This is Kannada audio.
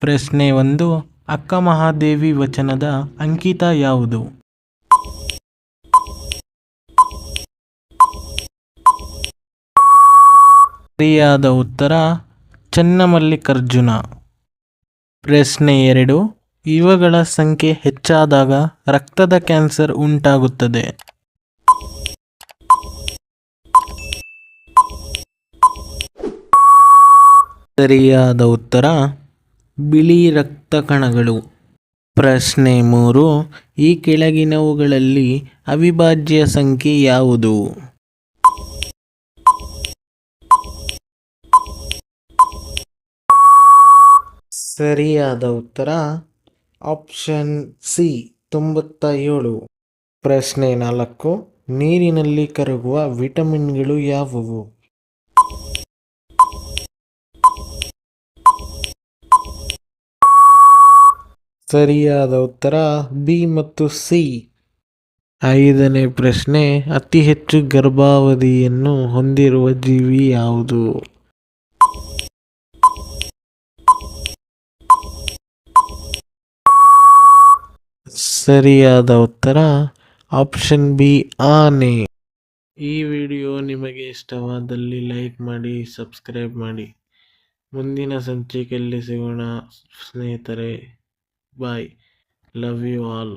ಪ್ರಶ್ನೆ 1. ಅಕ್ಕ ಮಹಾದೇವಿ ವಚನದ ಅಂಕಿತ ಯಾವುದು? ಸರಿಯಾದ ಉತ್ತರ ಚನ್ನಮಲ್ಲಿಕಾರ್ಜುನ. ಪ್ರಶ್ನೆ 2. ಇವುಗಳ ಸಂಖ್ಯೆ ಹೆಚ್ಚಾದಾಗ ರಕ್ತದ ಕ್ಯಾನ್ಸರ್ ಉಂಟಾಗುತ್ತದೆ. ಸರಿಯಾದ ಉತ್ತರ ಬಿಳಿ ರಕ್ತ ಕಣಗಳು. ಪ್ರಶ್ನೆ 3. ಈ ಕೆಳಗಿನವುಗಳಲ್ಲಿ ಅವಿಭಾಜ್ಯ ಸಂಖ್ಯೆ ಯಾವುದು? ಸರಿಯಾದ ಉತ್ತರ ಆಪ್ಷನ್ ಸಿ 97. ಪ್ರಶ್ನೆ 4. ನೀರಿನಲ್ಲಿ ಕರಗುವ ವಿಟಮಿನ್ಗಳು ಯಾವುವು? ಸರಿಯಾದ ಉತ್ತರ ಬಿ ಮತ್ತು ಸಿ. 5ನೇ ಪ್ರಶ್ನೆ. ಅತಿ ಹೆಚ್ಚು ಗರ್ಭಾವಧಿಯನ್ನು ಹೊಂದಿರುವ ಜೀವಿ ಯಾವುದು? ಸರಿಯಾದ ಉತ್ತರ ಆಪ್ಷನ್ ಬಿ ಆನೆ. ಈ ವಿಡಿಯೋ ನಿಮಗೆ ಇಷ್ಟವಾದಲ್ಲಿ ಲೈಕ್ ಮಾಡಿ, ಸಬ್ಸ್ಕ್ರೈಬ್ ಮಾಡಿ. ಮುಂದಿನ ಸಂಚಿಕೆಯಲ್ಲಿ ಸಿಗೋಣ ಸ್ನೇಹಿತರೆ. ಬಾಯ್. Love you all.